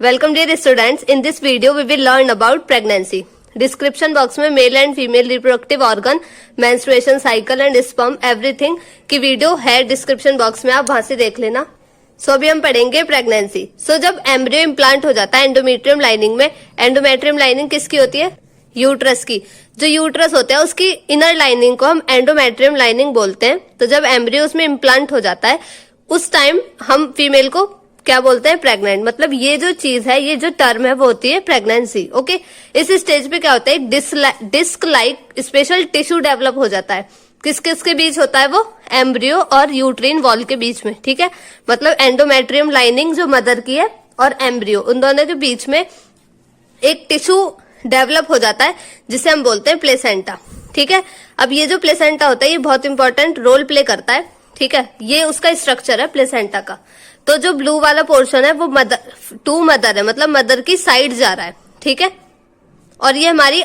Welcome dear students, in this video we will learn about pregnancy. Description box में male and female reproductive organ, menstruation cycle and sperm everything की video है description box में, आप वहां से देख लेना। सो अभी हम पढ़ेंगे प्रेगनेंसी। सो जब एम्ब्रियो इम्प्लांट हो जाता है एंडोमेट्रियम लाइनिंग में, एंडोमेट्रियम लाइनिंग किसकी होती है? यूट्रस की। जो यूट्रस होता है उसकी इनर लाइनिंग को हम एंडोमेट्रियम लाइनिंग बोलते हैं। तो जब एम्ब्रियो उसमें इम्प्लांट हो जाता है उस टाइम हम फीमेल को क्या बोलते हैं? प्रेग्नेंट। मतलब ये जो चीज है, ये जो टर्म है वो होती है प्रेगनेंसी। ओके, इस स्टेज पे क्या होता है? Disc like special tissue develop हो जाता है। किस किस के बीच होता है वो? एम्ब्रियो और यूट्रीन वॉल के बीच में। ठीक है, मतलब एंडोमेट्रियम लाइनिंग जो मदर की है और एम्ब्रियो, उन दोनों के बीच में एक टिश्यू डेवलप हो जाता है जिसे हम बोलते हैं प्लेसेंटा। ठीक है, अब ये जो प्लेसेंटा होता है ये बहुत इंपॉर्टेंट रोल प्ले करता है। ठीक है, ये उसका स्ट्रक्चर है प्लेसेंटा का। तो जो ब्लू वाला पोर्शन है वो मदर है, मतलब मदर की साइड जा रहा है। ठीक है, और ये हमारी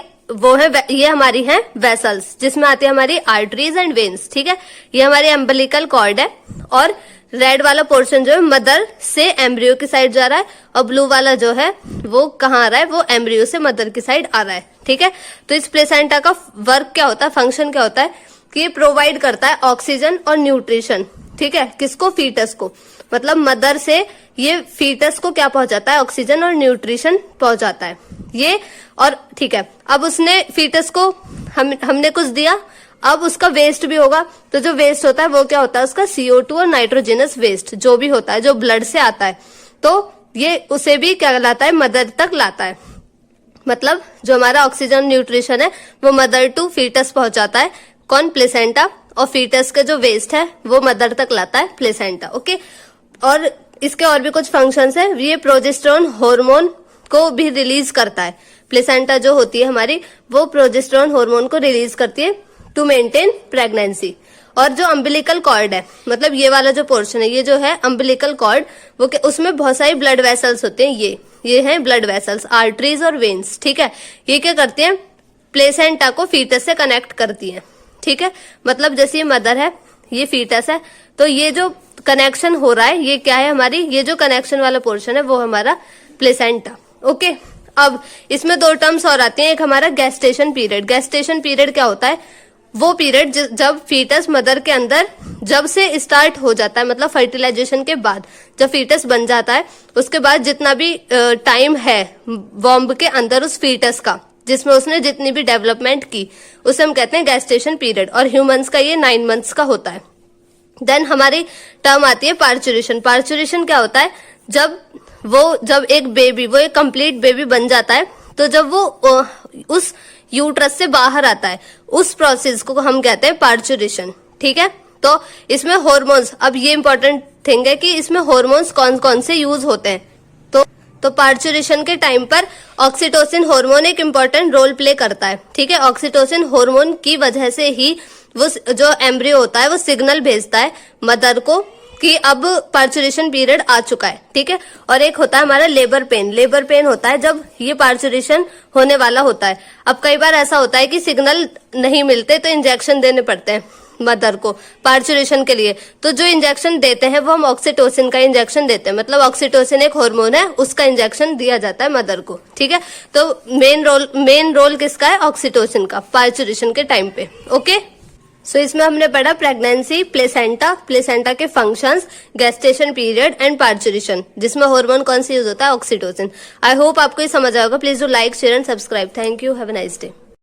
ये हमारी है वेसल्स, जिसमें आती है हमारी आर्टरीज एंड वेन्स। ठीक है, ये हमारी एम्बिलिकल कॉर्ड है। और रेड वाला पोर्शन जो है मदर से एम्ब्रियो की साइड जा रहा है, और ब्लू वाला जो है वो कहाँ आ रहा है? वो एम्ब्रियो से मदर की साइड आ रहा है। ठीक है, तो इस प्लेसेंटा का वर्क क्या होता है, फंक्शन क्या होता है कि ये प्रोवाइड करता है ऑक्सीजन और न्यूट्रिशन। ठीक है, किसको? फीटस को। मतलब मदर से ये फीटस को क्या पहुंचाता है? ऑक्सीजन और पहुंचाता है ये। और ठीक है, अब उसने फीटस को हमने कुछ दिया, अब उसका वेस्ट भी होगा। तो जो वेस्ट होता है वो क्या होता है? उसका CO2 और नाइट्रोजनस वेस्ट जो भी होता है, जो ब्लड से आता है, तो ये उसे भी क्या लाता है? मदर तक लाता है। मतलब जो हमारा ऑक्सीजन न्यूट्रिशन है वो मदर टू फीटस पहुंचाता है। कौन? प्लेसेंटा। और फीटस के जो वेस्ट है वो मदर तक लाता है प्लेसेंटा। ओके, और इसके और भी कुछ फंक्शंस है। ये प्रोजेस्टेरोन हार्मोन को भी रिलीज करता है। प्लेसेंटा जो होती है हमारी वो प्रोजेस्टेरोन हार्मोन को रिलीज करती है टू मेंटेन प्रेगनेंसी। और जो अम्बिलिकल कॉर्ड है, मतलब ये वाला जो पोर्शन है, ये जो है अम्बिलिकल कॉर्ड, वो उसमें बहुत सारी ब्लड वेसल्स होते हैं। ये हैं ब्लड वेसल्स, आर्टरीज और वेन्स। ठीक है, ये क्या करती हैं? प्लेसेंटा को फीटस से कनेक्ट करती हैं। ठीक है, मतलब जैसे ये मदर है, ये फीटस है, तो ये जो कनेक्शन हो रहा है ये क्या है? हमारी ये जो कनेक्शन वाला पोर्शन है वो हमारा प्लेसेंटा। ओके, अब इसमें दो टर्म्स और आती हैं। एक हमारा गेस्टेशन पीरियड। गेस्टेशन पीरियड क्या होता है? वो पीरियड जब फीटस मदर के अंदर जब से स्टार्ट हो जाता है, मतलब फर्टिलाइजेशन के बाद जब फीटस बन जाता है उसके बाद जितना भी टाइम है वॉम्ब के अंदर उस फीटस का, जिसमें उसने जितनी भी डेवलपमेंट की, उसे हम कहते हैं गेस्टेशन पीरियड। और ह्यूमंस का ये 9 मंथ्स का होता है। देन हमारी टर्म आती है पार्चुरेशन। पार्चुरेशन क्या होता है? जब एक बेबी, वो एक कंप्लीट बेबी बन जाता है, तो जब वो उस यूट्रस से बाहर आता है, उस प्रोसेस को हम कहते हैं पार्चुरेशन। ठीक है, तो इसमें हॉर्मोन्स, अब ये इंपॉर्टेंट थिंग है कि इसमें हॉर्मोन्स कौन कौन से यूज होते हैं। तो पार्चुरेशन के टाइम पर ऑक्सीटोसिन हार्मोन एक इम्पॉर्टेंट रोल प्ले करता है। ठीक है, ऑक्सीटोसिन हार्मोन की वजह से ही वो जो एम्ब्रियो होता है वो सिग्नल भेजता है मदर को कि अब पार्चुरेशन पीरियड आ चुका है। ठीक है, और एक होता है हमारा लेबर पेन। लेबर पेन होता है जब ये पार्चुरेशन होने वाला होता है। अब कई बार ऐसा होता है कि सिग्नल नहीं मिलते तो इंजेक्शन देने पड़ते हैं मदर को पार्चुरेशन के लिए। तो जो इंजेक्शन देते हैं वो हम ऑक्सीटोसिन का इंजेक्शन देते हैं। मतलब ऑक्सीटोसिन एक हार्मोन है, उसका इंजेक्शन दिया जाता है मदर को। ठीक है, तो मेन रोल किसका है? ऑक्सीटोसिन का, पार्चुरेशन के टाइम पे। ओके, सो इसमें हमने पढ़ा प्रेगनेंसी, प्लेसेंटा के functions, gestation period and parturition, जिसमें हार्मोन कौन सा यूज होता है? ऑक्सीटोसिन। आई होप आपको ये समझ आएगा। Please do like, share and subscribe. Thank you, have a nice day.